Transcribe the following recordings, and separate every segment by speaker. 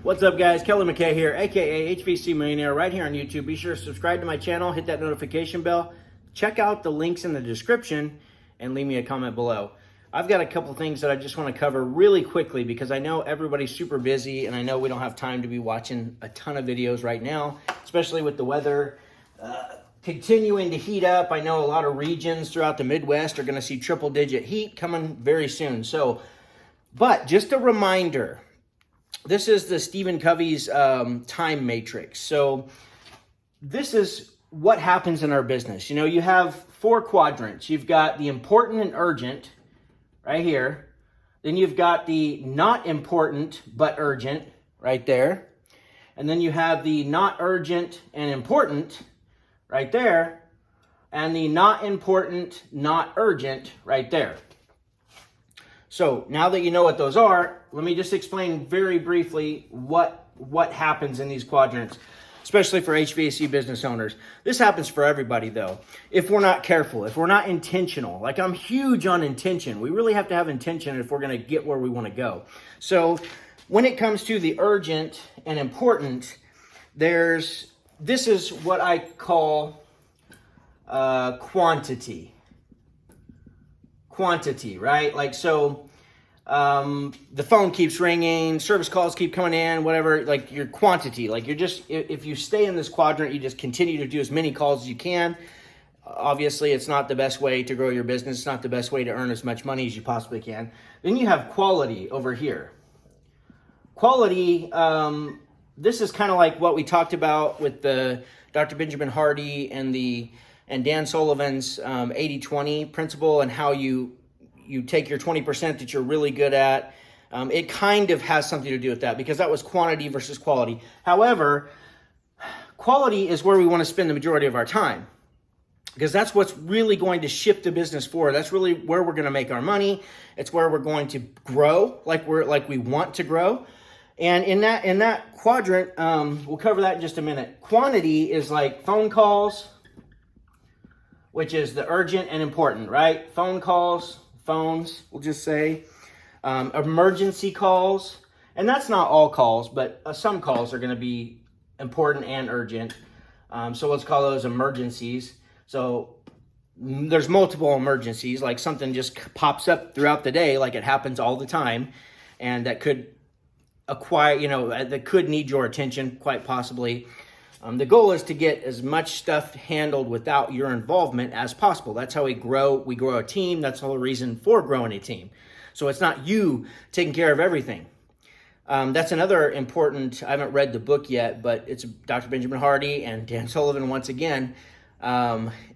Speaker 1: What's up, guys? Kelly McKay here, aka HVAC Millionaire, right here on YouTube. Be sure to subscribe to my channel, hit that notification bell, check out the links in the description, and leave me a comment below. I've got a couple things that I just want to cover really quickly because I know everybody's super busy and I know we don't have time to be watching a ton of videos right now, especially with the weather continuing to heat up. I know a lot of regions throughout the Midwest are going to see triple-digit heat coming very soon. But just a reminder, this is the Stephen Covey's time matrix. So this is what happens in our business. You know, you have 4 quadrants. You've got the important and urgent right here. Then you've got the not important but urgent right there. And then you have the not urgent and important right there. And the not important, not urgent right there. So now that you know what those are, let me just explain very briefly what happens in these quadrants, especially for HVAC business owners. This happens for everybody, though, if we're not careful, if we're not intentional. Like, I'm huge on intention. We really have to have intention if we're going to get where we want to go. So when it comes to the urgent and important, this is what I call quantity. Quantity, right? Like, so the phone keeps ringing, service calls keep coming in, whatever, like your quantity, like you're just, if you stay in this quadrant, you just continue to do as many calls as you can. Obviously, it's not the best way to grow your business. It's not the best way to earn as much money as you possibly can. Then you have quality over here. Quality, this is kind of like what we talked about with the Dr. Benjamin Hardy and Dan Sullivan's 80-20 principle, and how you take your 20% that you're really good at. It kind of has something to do with that because that was quantity versus quality. However, quality is where we want to spend the majority of our time because that's what's really going to shift the business forward. That's really where we're going to make our money. It's where we're going to grow like we want to grow. And in that quadrant, we'll cover that in just a minute. Quantity is like phone calls, which is the urgent and important, right? Phones, we'll just say. Emergency calls, and that's not all calls, but some calls are going to be important and urgent. So let's call those emergencies. So there's multiple emergencies, like something just pops up throughout the day, like it happens all the time, and that could that could need your attention, quite possibly. The goal is to get as much stuff handled without your involvement as possible. That's how we grow. We grow a team. That's the whole reason for growing a team. So it's not you taking care of everything. That's another important, I haven't read the book yet, but it's Dr. Benjamin Hardy and Dan Sullivan once again,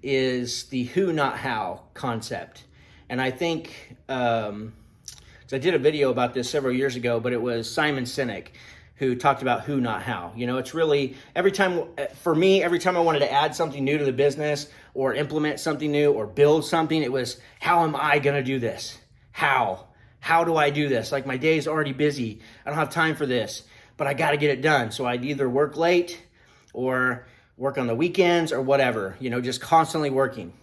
Speaker 1: is the who, not how concept. And I think, I did a video about this several years ago, but it was Simon Sinek who talked about who, not how. You know, it's really, every time I wanted to add something new to the business or implement something new or build something, it was, how am I going to do this? How do I do this? Like, my day's already busy. I don't have time for this, but I got to get it done. So I'd either work late or work on the weekends or whatever, just constantly working.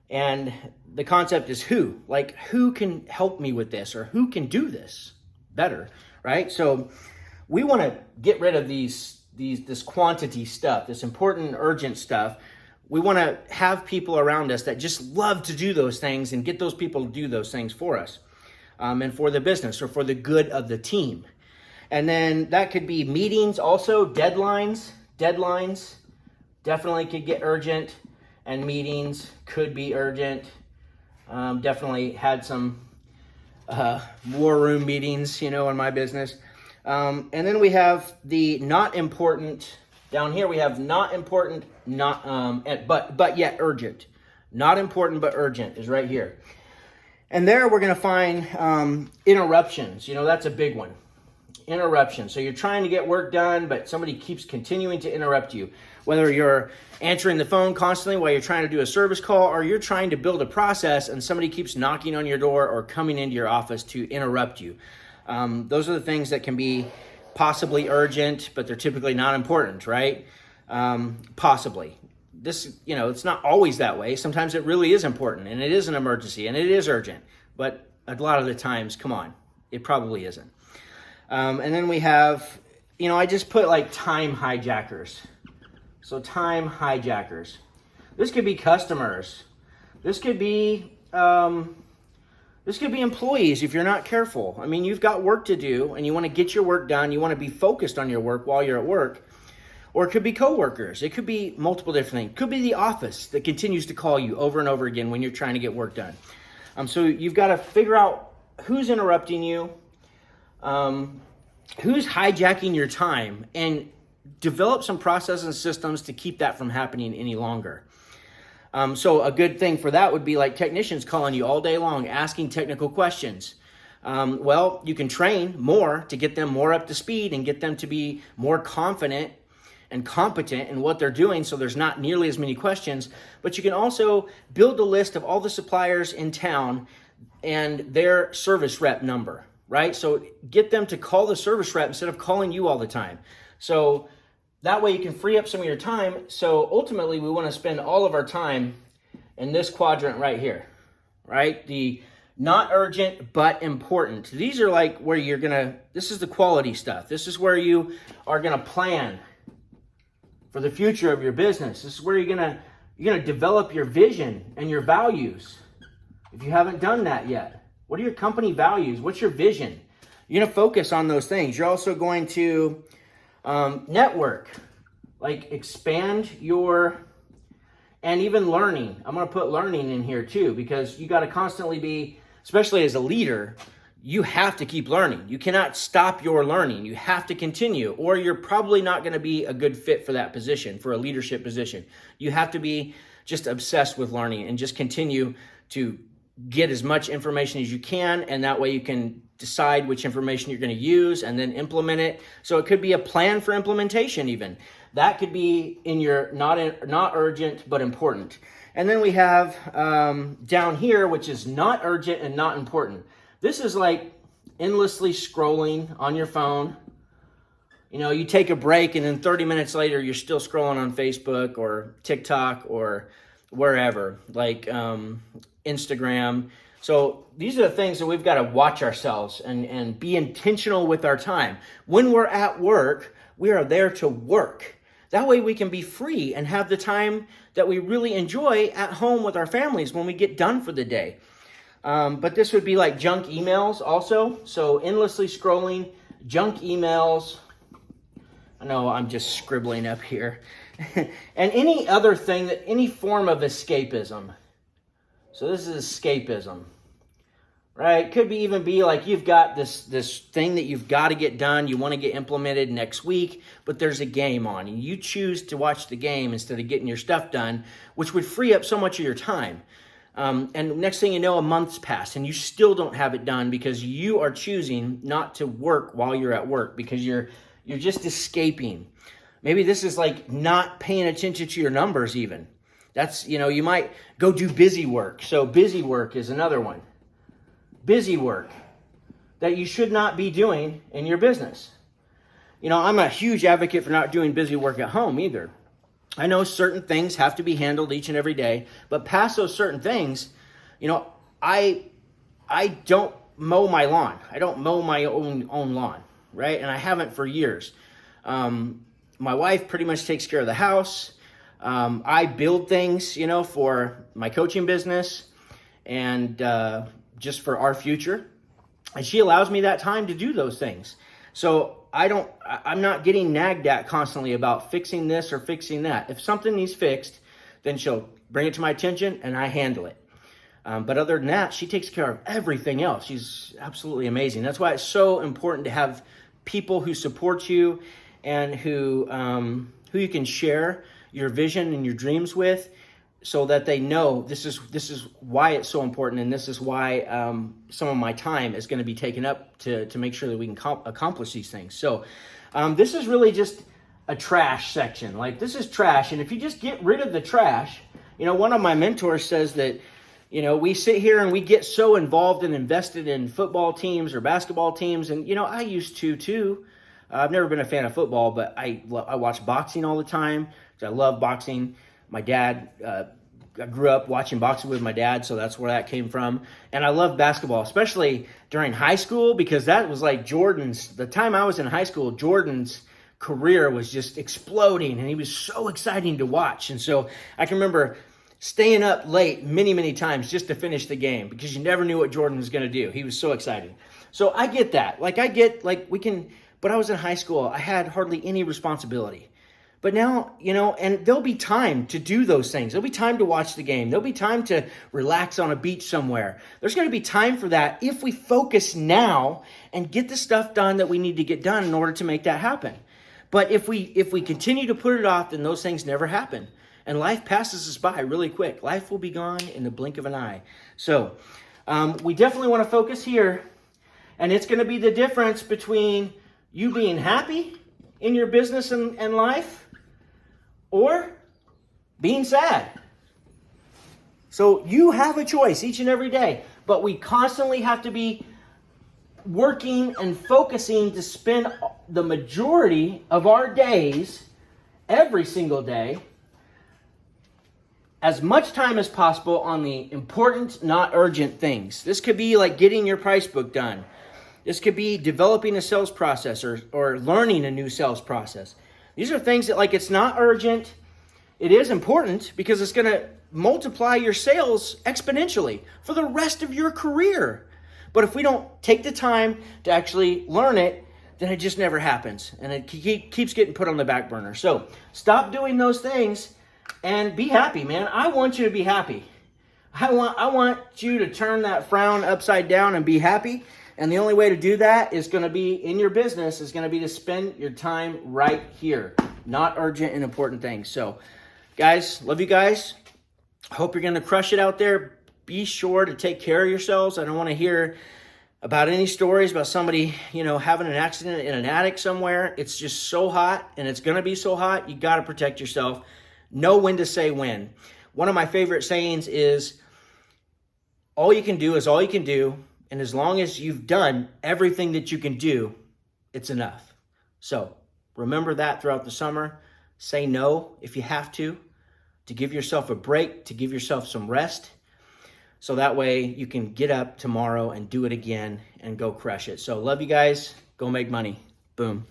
Speaker 1: And the concept is who, like, who can help me with this or who can do this better, right? So we want to get rid of this quantity stuff, this important, urgent stuff. We want to have people around us that just love to do those things and get those people to do those things for us and for the business or for the good of the team. And then that could be meetings also, deadlines. Deadlines definitely could get urgent, and meetings could be urgent. Definitely had some war room meetings, in my business. And then we have the not important. Down here we have not important, but yet urgent. Not important but urgent is right here. And there we're going to find interruptions. That's a big one. Interruptions. So you're trying to get work done, but somebody keeps continuing to interrupt you. Whether you're answering the phone constantly while you're trying to do a service call, or you're trying to build a process and somebody keeps knocking on your door or coming into your office to interrupt you. Those are the things that can be possibly urgent, but they're typically not important, right? Possibly. This, it's not always that way. Sometimes it really is important, and it is an emergency, and it is urgent. But a lot of the times, come on, it probably isn't. And then we have I just put like time hijackers. So time hijackers. This could be customers. This could be employees if you're not careful. I mean, you've got work to do and you want to get your work done. You want to be focused on your work while you're at work. Or it could be coworkers. It could be multiple different things. It could be the office that continues to call you over and over again when you're trying to get work done. So you've got to figure out who's interrupting you, who's hijacking your time, and develop some processes and systems to keep that from happening any longer. So a good thing for that would be like technicians calling you all day long, asking technical questions. Well, you can train more to get them more up to speed and get them to be more confident and competent in what they're doing, so there's not nearly as many questions. But you can also build a list of all the suppliers in town and their service rep number, right? So get them to call the service rep instead of calling you all the time. So that way you can free up some of your time. So ultimately we want to spend all of our time in this quadrant right here, right? The not urgent, but important. These are like where this is the quality stuff. This is where you are going to plan for the future of your business. This is where you're gonna develop your vision and your values. If you haven't done that yet, what are your company values? What's your vision? You're gonna focus on those things. You're also going to network, like expand and even learning. I'm gonna put learning in here too, because you gotta constantly be, especially as a leader, you have to keep learning. You cannot stop your learning. You have to continue, or you're probably not going to be a good fit for that position, for a leadership position. You have to be just obsessed with learning and just continue to get as much information as you can, and that way you can decide which information you're going to use and then implement it. So it could be a plan for implementation even. That could be in your not urgent but important. And then we have down here, which is not urgent and not important. This is like endlessly scrolling on your phone. You take a break and then 30 minutes later, you're still scrolling on Facebook or TikTok or wherever, like Instagram. So these are the things that we've got to watch ourselves and be intentional with our time. When we're at work, we are there to work. That way we can be free and have the time that we really enjoy at home with our families when we get done for the day. But this would be like junk emails also. So endlessly scrolling, junk emails. I know I'm just scribbling up here. And any other thing, any form of escapism. So this is escapism, right? Could be even be like you've got this thing that you've got to get done. You want to get implemented next week, but there's a game on. And you choose to watch the game instead of getting your stuff done, which would free up so much of your time. And next thing you know, a month's passed and you still don't have it done because you are choosing not to work while you're at work because you're just escaping. Maybe this is like not paying attention to your numbers even. That's, you might go do busy work. So busy work is another one. Busy work that you should not be doing in your business. I'm a huge advocate for not doing busy work at home either. I know certain things have to be handled each and every day, but past those certain things, I don't mow my lawn. I don't mow my own lawn, right? And I haven't for years. My wife pretty much takes care of the house. I build things, for my coaching business and just for our future. And she allows me that time to do those things. So I'm not getting nagged at constantly about fixing this or fixing that. If something needs fixed, then she'll bring it to my attention and I handle it. But other than that, she takes care of everything else. She's absolutely amazing. That's why it's so important to have people who support you and who you can share your vision and your dreams with, so that they know this is why it's so important, and this is why some of my time is going to be taken up to make sure that we can accomplish these things. So this is really just a trash section. Like, this is trash, and if you just get rid of the trash, one of my mentors says that, we sit here and we get so involved and invested in football teams or basketball teams, and I used to too. I've never been a fan of football, but I watch boxing all the time. I love boxing. My dad I grew up watching boxing with my dad, so that's where that came from. And I love basketball, especially during high school, because that was like the time I was in high school, Jordan's career was just exploding, and he was so exciting to watch. And so I can remember staying up late many, many times just to finish the game, because you never knew what Jordan was going to do. He was so exciting. So I get that. But I was in high school. I had hardly any responsibility. But now, and there'll be time to do those things. There'll be time to watch the game. There'll be time to relax on a beach somewhere. There's going to be time for that if we focus now and get the stuff done that we need to get done in order to make that happen. But if we continue to put it off, then those things never happen. And life passes us by really quick. Life will be gone in the blink of an eye. So we definitely want to focus here. And it's going to be the difference between you being happy in your business and life, or being sad. So you have a choice each and every day, but we constantly have to be working and focusing to spend the majority of our days, every single day, as much time as possible on the important, not urgent things. This could be like getting your price book done. This could be developing a sales process or learning a new sales process. These are things that, it's not urgent. It is important because it's going to multiply your sales exponentially for the rest of your career. But if we don't take the time to actually learn it, then it just never happens. And it keeps getting put on the back burner. So stop doing those things and be happy, man. I want you to be happy. I want you to turn that frown upside down and be happy. And the only way to do that is going to be in your business, is going to be to spend your time right here, not urgent and important things. So, guys, love you guys. Hope you're going to crush it out there. Be sure to take care of yourselves. I don't want to hear about any stories about somebody, having an accident in an attic somewhere. It's just so hot, and it's going to be so hot. You got to protect yourself. Know when to say when. One of my favorite sayings is, all you can do is all you can do. And as long as you've done everything that you can do, it's enough. So remember that throughout the summer. Say no if you have to give yourself a break, to give yourself some rest. So that way you can get up tomorrow and do it again and go crush it. So love you guys. Go make money. Boom.